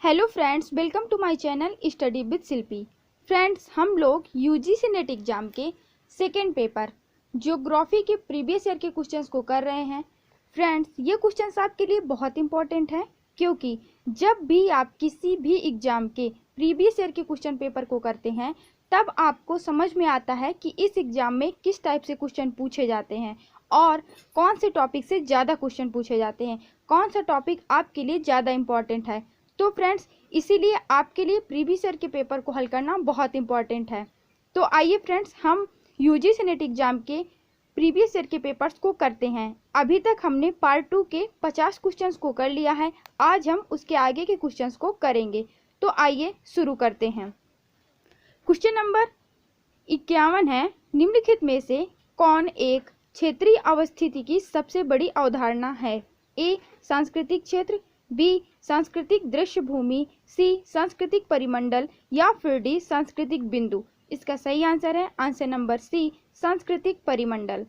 Hello friends, welcome to my channel study with Shilpi. Friends, हम लोग UGC net exam के second paper geography के previous year के questions को कर रहे हैं। फ्रेंड्स, ये क्वेश्चंस आपके लिए बहुत इंपॉर्टेंट है क्योंकि जब भी आप किसी भी एग्जाम के प्रीवियस ईयर के क्वेश्चन पेपर को करते हैं तब आपको समझ में आता है कि इस एग्जाम में किस टाइप से क्वेश्चन पूछे जाते हैं और कौन से टॉपिक से ज़्यादा क्वेश्चन पूछे जाते हैं, कौन सा टॉपिक आपके लिए ज़्यादा इंपॉर्टेंट है। तो फ्रेंड्स, इसीलिए आपके लिए प्रीवियस ईयर के पेपर को हल करना बहुत इंपॉर्टेंट है। तो आइए फ्रेंड्स, हम यूजीसी नेट एग्जाम के प्रीवियस ईयर के पेपर्स को करते हैं। अभी तक हमने पार्ट 2 के 50 क्वेश्चंस को कर लिया है। आज हम उसके आगे के क्वेश्चंस को करेंगे। तो आइए शुरू करते हैं। क्वेश्चन नंबर 51 है, निम्नलिखित में से कौन एक क्षेत्रीय अवस्थिति की सबसे बड़ी अवधारणा है? ए सांस्कृतिक क्षेत्र, बी सांस्कृतिक दृश्य भूमि, सी सांस्कृतिक परिमंडल या फिर डी सांस्कृतिक बिंदु। इसका सही आंसर है आंसर नंबर सी, सांस्कृतिक परिमंडल।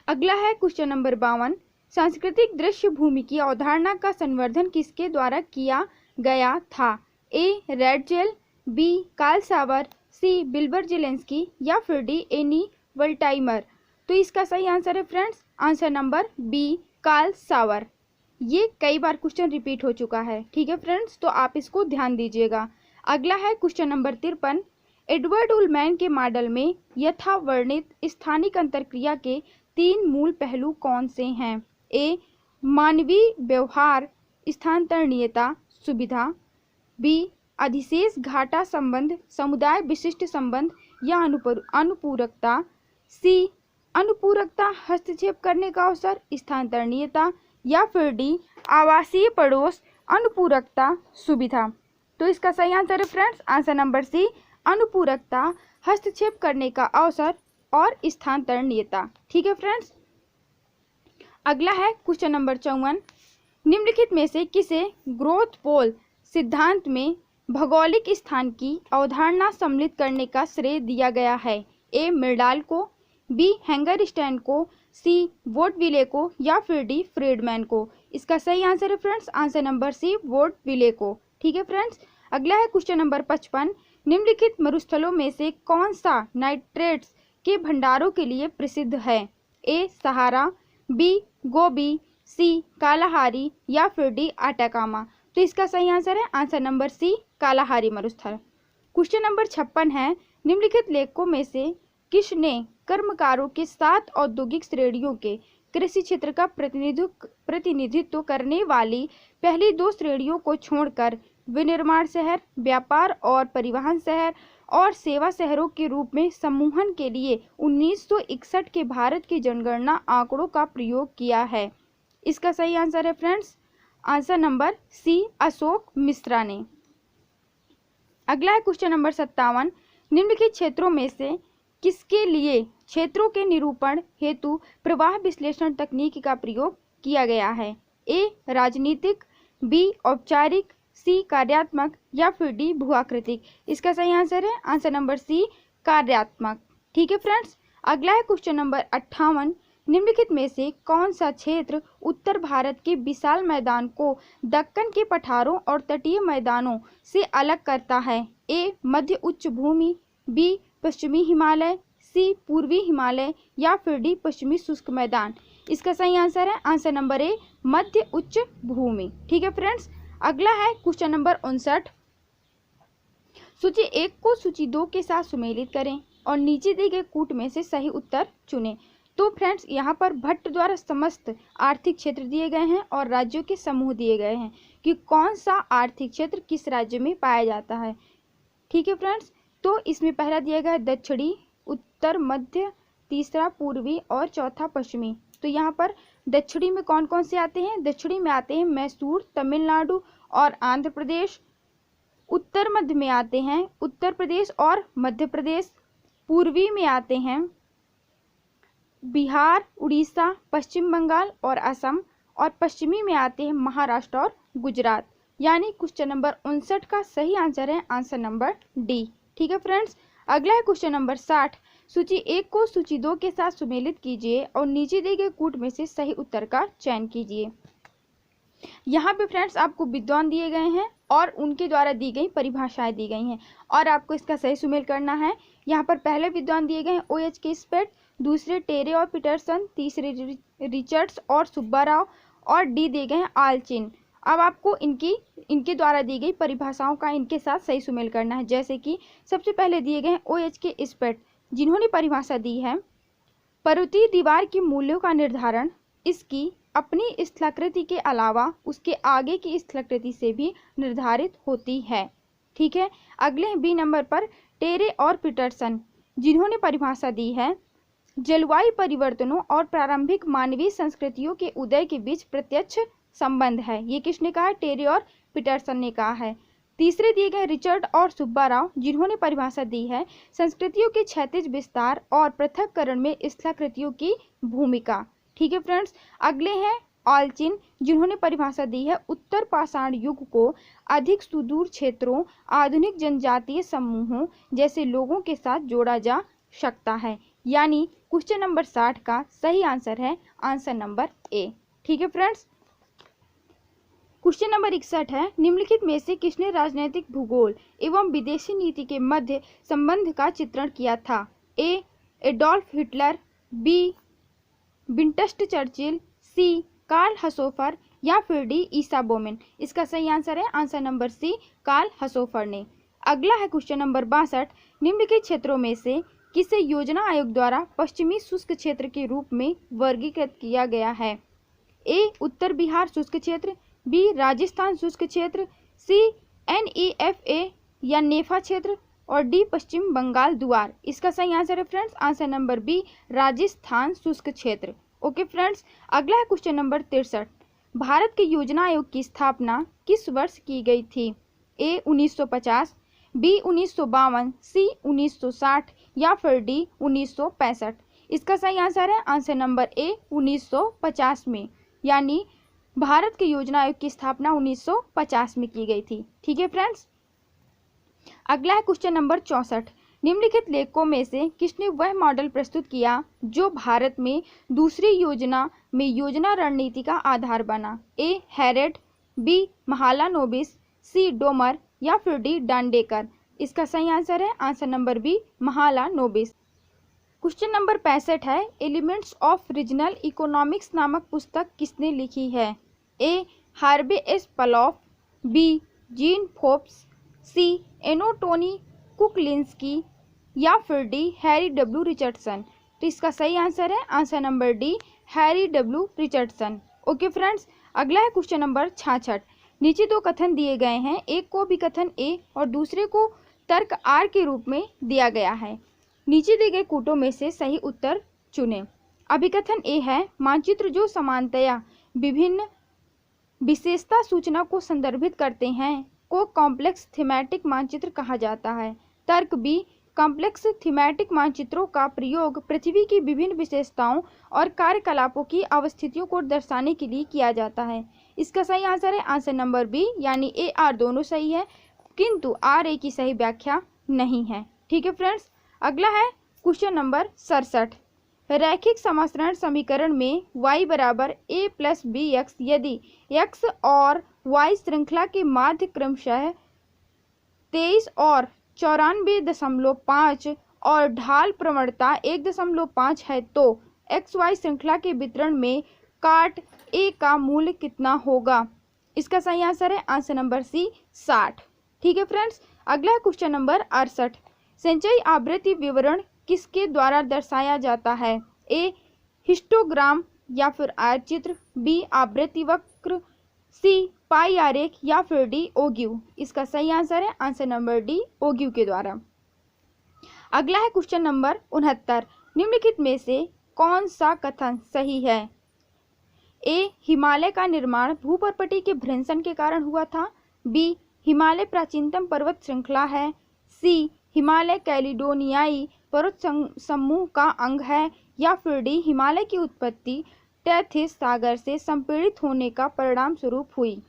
अगला है क्वेश्चन नंबर 52, सांस्कृतिक दृश्य भूमि की अवधारणा का संवर्धन किसके द्वारा किया गया था? ए रेडजेल, बी कार्ल सावर, सी बिल्बर जेलेंस्की या फिर डी एनी वल्टाइमर। तो इसका सही आंसर है friends answer number B, Carl Sauer. ये कई बार क्वेश्चन रिपीट हो चुका है, ठीक है फ्रेंड्स, तो आप इसको ध्यान दीजिएगा। अगला है क्वेश्चन नंबर 53, एडवर्ड उलमैन के मॉडल में यथावर्णित स्थानिक अंतरक्रिया के 3 मूल पहलू कौन से हैं? ए मानवीय व्यवहार स्थानांतरणीयता सुविधा, बी अधिशेष घाटा संबंध समुदाय विशिष्ट संबंध या अनुपूरकता, सी अनुपूरकता हस्तक्षेप करने का अवसर स्थानांतरणीयता या फिर डी आवासीय पड़ोस अनुपूरकता सुविधा। तो इसका सही आंसर है फ्रेंड्स आंसर नंबर सी, अनुपूरकता हस्तक्षेप करने का अवसर और स्थानांतरणीयता। ठीक है फ्रेंड्स। अगला है क्वेश्चन नंबर 54, निम्नलिखित में से किसे ग्रोथ पोल सिद्धांत में भौगोलिक स्थान की अवधारणा सम्मिलित करने का श्रेय दिया गया है? ए मिर्डाल को, बी हैंगरस्टैन को, सी वोटविले को या फिर डी फ्रीडमैन को। इसका सही आंसर है फ्रेंड्स आंसर नंबर सी, वोटविले को। ठीक है फ्रेंड्स। अगला है क्वेश्चन नंबर 55, निम्नलिखित मरुस्थलों में से कौन सा नाइट्रेट्स के भंडारों के लिए प्रसिद्ध है? ए सहारा, बी गोबी, सी कालाहारी या फिर डी आटाकामा। तो इसका सही आंसर है आंसर नंबर सी, कालाहारी मरुस्थल। क्वेश्चन नंबर 56 है, निम्नलिखित लेखकों में से किसने कर्मकारों के 7 औद्योगिक श्रेणियों के कृषि क्षेत्र का प्रतिनिधित्व करने वाली पहली 2 श्रेणियों को छोड़कर विनिर्माण शहर, व्यापार और परिवहन शहर और सेवा शहरों के रूप में समूहन के लिए 1961 के भारत की जनगणना आंकड़ों का प्रयोग किया है? इसका सही आंसर है friends answer number C, Ashok Mishra ने। अगला है क्वेश्चन नंबर 57, निम्नलिखित क्षेत्रों में से किसके लिए क्षेत्रों के निरूपण हेतु प्रवाह विश्लेषण तकनीक का प्रयोग किया गया है? ए राजनीतिक, बी औपचारिक, सी कार्यात्मक या फिर डी भूआकृतिक। इसका सही आंसर है आंसर नंबर सी, कार्यात्मक। ठीक है फ्रेंड्स। अगला है क्वेश्चन नंबर 58, निम्नलिखित में से कौन सा क्षेत्र उत्तर भारत के विशाल मैदान को दक्कन के पठारों और तटीय मैदानों से अलग करता है? ए मध्य उच्च भूमि, बी पश्चिमी हिमालय, सी पूर्वी हिमालय या फिर डी पश्चिमी शुष्क मैदान। इसका सही आंसर है आंसर नंबर ए, मध्य उच्च भूमि। ठीक है फ्रेंड्स। अगला है क्वेश्चन नंबर 59, सूची 1 को सूची 2 के साथ सुमेलित करें और नीचे दिए गए कूट में से सही उत्तर चुनें। तो फ्रेंड्स, यहाँ पर भट्ट द्वारा समस्त आर्थिक क्षेत्र दिए गए हैं और राज्यों के समूह दिए गए हैं कि कौन सा आर्थिक क्षेत्र किस राज्य में पाया जाता है। ठीक है फ्रेंड्स। तो इसमें पहला दिया गया है दक्षिणी, उत्तर मध्य, तीसरा पूर्वी और चौथा पश्चिमी। तो यहाँ पर दक्षिणी में कौन कौन से आते हैं? दक्षिणी में आते हैं मैसूर, तमिलनाडु और आंध्र प्रदेश। उत्तर मध्य में आते हैं उत्तर प्रदेश और मध्य प्रदेश। पूर्वी में आते हैं बिहार, उड़ीसा, पश्चिम बंगाल और असम। और पश्चिमी में आते हैं महाराष्ट्र और गुजरात। यानी क्वेश्चन नंबर 59 का सही आंसर है आंसर नंबर डी। ठीक है फ्रेंड्स। अगला है क्वेश्चन नंबर 60, सूची 1 को सूची 2 के साथ सुमेलित कीजिए और नीचे दिए गए कूट में से सही उत्तर का चयन कीजिए। यहाँ पे फ्रेंड्स आपको विद्वान दिए गए हैं और उनके द्वारा दी गई परिभाषाएं दी गई हैं और आपको इसका सही सुमेल करना है। यहाँ पर पहले विद्वान दिए गए हैं OH के स्पेट, दूसरे टेरे और पीटरसन, तीसरे रिचर्ड्स और सुब्बा राव और डी दिए गए हैं आलचिन। अब आपको इनके द्वारा दी गई परिभाषाओं का इनके साथ सही सुमेल करना है। जैसे कि सबसे पहले दिए गए हैं OH के स्पेट, जिन्होंने परिभाषा दी है पर्वतीय दीवार के मूल्यों का निर्धारण इसकी अपनी स्थलाकृति के अलावा उसके आगे की स्थलाकृति से भी निर्धारित होती है। ठीक है, अगले हैं बी नंबर पर टेरे और पीटरसन, जिन्होंने परिभाषा दी है जलवायु परिवर्तनों और प्रारंभिक मानवीय संस्कृतियों के उदय के बीच प्रत्यक्ष संबंध है। ये किसने कहा है? टेरे और पीटरसन ने कहा है। तीसरे दिए गए रिचर्ड और सुब्बा राव, जिन्होंने परिभाषा दी है संस्कृतियों के क्षैतिज विस्तार और पृथक्करण में स्थलाकृतियों की भूमिका। ठीक है फ्रेंड्स, अगले हैं आलचिन, जिन्होंने परिभाषा दी है उत्तर पाषाण युग को अधिक सुदूर क्षेत्रों, आधुनिक जनजातीय समूहों जैसे लोगों के साथ जोड़ा जा सकता है। यानी क्वेश्चन नंबर 60 का सही आंसर है आंसर नंबर ए। ठीक है फ्रेंड्स, क्वेश्चन नंबर 61 है निम्नलिखित में से किसने राजनीतिक भूगोल एवं विदेशी नीति के मध्य संबंध का चित्रण किया था? A Adolf Hitler, B Winston Churchill, C Karl Haushofer या फिर डी ईसा बोमेन। इसका सही आंसर है answer number C Karl Haushofer ने। अगला है क्वेश्चन नंबर 62, निम्नलिखित क्षेत्रों में से किसे योजना आयोग द्वारा पश्चिमी शुष्क क्षेत्र के रूप में वर्गीकृत किया गया है? ए उत्तर बिहार शुष्क क्षेत्र, बी राजस्थान शुष्क क्षेत्र, सी NEFA या नेफा क्षेत्र और डी पश्चिम बंगाल द्वार। इसका सही आंसर है friends answer number B Rajasthan शुष्क क्षेत्र। ओके फ्रेंड्स, अगला है क्वेश्चन नंबर 63, भारत के योजना आयोग की स्थापना किस वर्ष की गई थी? ए 1950, बी 1952, सी 1960 या फिर डी 1965। इसका सही आंसर है आंसर नंबर ए 1950 में, यानी भारत के योजना आयोग की स्थापना 1950 में की गई थी। ठीक है फ्रेंड्स, अगला है क्वेश्चन नंबर 64, निम्नलिखित लेखकों में से किसने वह मॉडल प्रस्तुत किया जो भारत में दूसरी योजना में योजना रणनीति का आधार बना? A Harrod, B Mahalanobis, C Domar या फिर डी डांडेकर। इसका सही आंसर है answer number B Mahalanobis. Question number 65 है एलिमेंट्स ऑफ रीजनल इकोनॉमिक्स नामक पुस्तक किसने लिखी है? ए हार्वे एस पलॉफ, बी जीन फोप्स, सी एनोटोनी कुकलिंस्की या फिर डी हैरी डब्ल्यू रिचर्डसन। तो इसका सही आंसर है answer number D Harry W Richardson. Okay friends, अगला है क्वेश्चन नंबर 66, नीचे दो कथन दिए गए हैं, एक को अभिकथन ए और दूसरे को तर्क आर के रूप में दिया गया है। नीचे दिए गए कूटों में से सही उत्तर चुनें। अभिकथन ए है मानचित्र जो समानतया विभिन्न विशेषता सूचना को संदर्भित करते हैं को कॉम्प्लेक्स थीमेटिक मानचित्र कहा जाता है। तर्क बी कॉम्प्लेक्स थीमेटिक मानचित्रों का प्रयोग पृथ्वी की विभिन्न विशेषताओं और कार्यकलापों की अवस्थितियों को दर्शाने के लिए किया जाता है। इसका सही आंसर है आंसर नंबर बी, यानी ए आर दोनों सही है, किंतु आर ए की सही व्याख्या नहीं है। ठीक है फ्रेंड्स, अगला है क्वेश्चन नंबर 67, रैखिक समासरण समीकरण में y बराबर a प्लस बी एक्स यदि x और y श्रृंखला के माध्य क्रमशः 23 और 94.5 और ढाल प्रवणता 1.5 है तो XY श्रृंखला के वितरण में काट A का मूल्य कितना होगा? इसका सही आंसर है आंसर नंबर सी 60। ठीक है फ्रेंड्स, अगला है क्वेश्चन नंबर 68, संचयी आवृत्ति विवरण किसके द्वारा दर्शाया जाता है? ए हिस्टोग्राम या फिर आयतचित्र, बी आवृत्ति वक्र, सी पाई आरेख या फिर डी ओग्यू। इसका सही आंसर है आंसर नंबर डी ओग्यू के द्वारा। अगला है क्वेश्चन नंबर 69, निम्नलिखित में से कौन सा कथन सही है? ए हिमालय का निर्माण भूपर्पटी के भ्रंशन के कारण हुआ था, बी हिमालय प्राचीनतम पर्वत श्रृंखला है, सी हिमालय कैलिडोनियाई पर्वत समूह का अंग है या फिर डी हिमालय की उत्पत्ति टेथिस सागर से संपीड़ित होने का परिणाम स्वरूप हुई।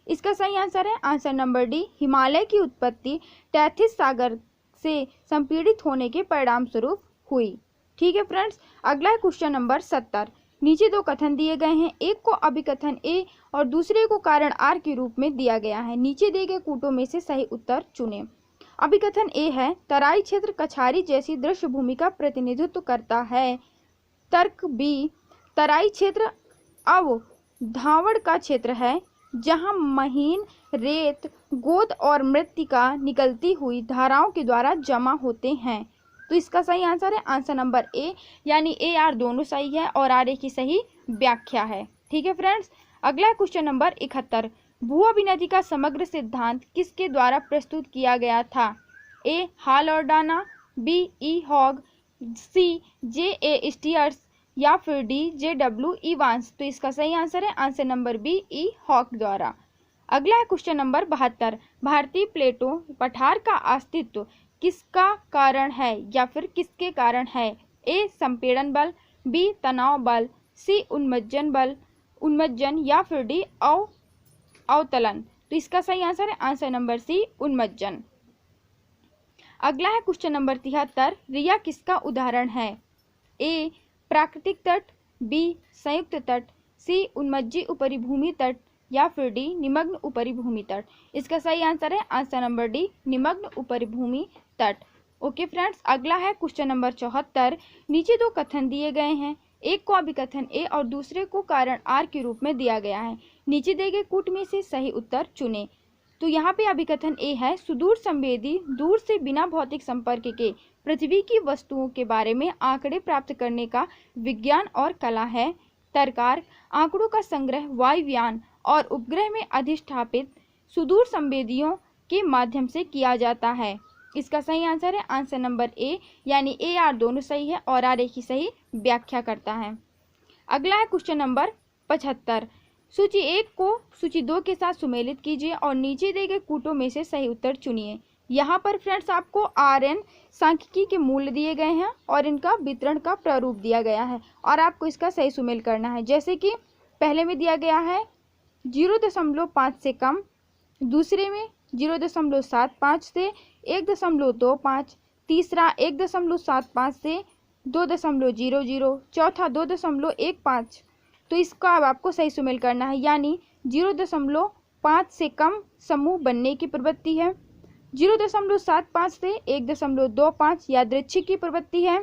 इसका सही आंसर है आंसर नंबर डी हिमालय की उत्पत्ति टेथिस सागर से संपीड़ित होने के परिणाम स्वरूप हुई। ठीक है फ्रेंड्स, अगला है क्वेश्चन नंबर 70, नीचे दो कथन दिए गए हैं, एक को अभिकथन ए और दूसरे को कारण आर के रूप में दिया गया है। नीचे दिए गए कूटों में से सही उत्तर चुनें। अभिकथन ए है, तराई क्षेत्र कछारी जैसी दृश्य भूमि का प्रतिनिधित्व करता है। तर्क बी, तराई क्षेत्र अवधावड़ का क्षेत्र है जहां महीन रेत, गोद और मृत्तिका निकलती हुई धाराओं के द्वारा जमा होते हैं। तो इसका सही आंसर है आंसर नंबर ए, यानी ए आर दोनों सही है और आर ए की सही व्याख्या है। ठीक है फ्रेंड्स, अगला क्वेश्चन नंबर 71, भू अभिनति का समग्र सिद्धांत किसके द्वारा प्रस्तुत किया गया था? ए हॉल और डाना, बी ई हॉग, सी जे ए स्टीयर्स या फिर डी जे डब्ल्यू इवांस। तो इसका सही आंसर है आंसर नंबर बी ई हॉक द्वारा। अगला है क्वेश्चन नंबर 72, भारतीय प्लेटों पठार का अस्तित्व किसका कारण है या फिर किसके कारण है? ए संपीड़न बल, बी तनाव बल, सी उन्मज्जन या फिर डी अवतलन। तो इसका सही आंसर है आंसर नंबर सी उन्मज्जन। अगला है क्वेश्चन नंबर 73, रिया किसका उदाहरण है? ए प्राकृतिक तट, बी संयुक्त तट, सी उन्मज्जी उपरी भूमि तट या फिर डी निमग्न उपरी भूमि तट। इसका सही आंसर है आंसर नंबर डी निमग्न उपरी भूमि तट। ओके फ्रेंड्स, अगला है क्वेश्चन नंबर 74, नीचे दो कथन दिए गए हैं, एक को अभिकथन ए और दूसरे को कारण आर के रूप में दिया गया है। नीचे दिए गए कूट में से सही उत्तर चुनें। तो यहाँ पे अभिकथन ए है, सुदूर संवेदी दूर से बिना भौतिक संपर्क के पृथ्वी की वस्तुओं के बारे में आंकड़े प्राप्त करने का विज्ञान और कला है। तर्कार, आंकड़ों का संग्रह वायुयान और उपग्रह में अधिष्ठापित सुदूर संवेदियों के माध्यम से किया जाता है। इसका सही आंसर है आंसर नंबर ए, यानी ए आर दोनों सही है और आर ए की सही व्याख्या करता है। अगला है क्वेश्चन नंबर 75, सूची 1 को सूची 2 के साथ सुमेलित कीजिए और नीचे दिए गए कूटों में से सही उत्तर चुनिए। यहाँ पर फ्रेंड्स आपको आर एन सांख्यिकी के मूल्य दिए गए हैं और इनका वितरण का प्रारूप दिया गया है और आपको इसका सही सुमेल करना है। जैसे कि पहले में दिया गया है 0.5 से कम, दूसरे में 0.75 से 1.25, तीसरा 1.75 से 2.00, चौथा 2.15। तो इसका अब आपको सही सुमेल करना है, यानी 0.5 से कम समूह बनने की प्रवृत्ति है, 0.75 से 1.25 यादृच्छिक की प्रवृत्ति है,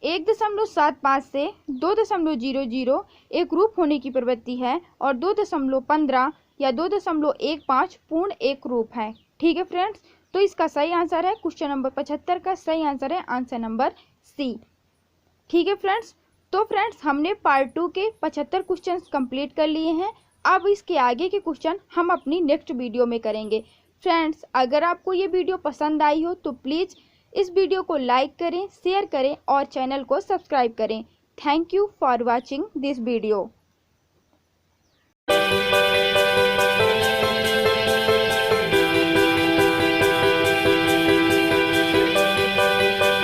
1.75 से 2.00 एक रूप होने की प्रवृत्ति है और 2.15 या 2.15 पूर्ण एक रूप है। ठीक है फ्रेंड्स, तो इसका सही आंसर है क्वेश्चन नंबर 75 का सही आंसर है आंसर नंबर सी। ठीक है फ्रेंड्स, तो फ्रेंड्स हमने पार्ट 2 के 75 क्वेश्चंस कंप्लीट कर लिए हैं। अब इसके आगे के क्वेश्चन हम अपनी नेक्स्ट वीडियो में करेंगे। फ्रेंड्स, अगर आपको ये वीडियो पसंद आई हो तो प्लीज़ इस वीडियो को लाइक करें, शेयर करें और चैनल को सब्सक्राइब करें। Thank you for watching this video.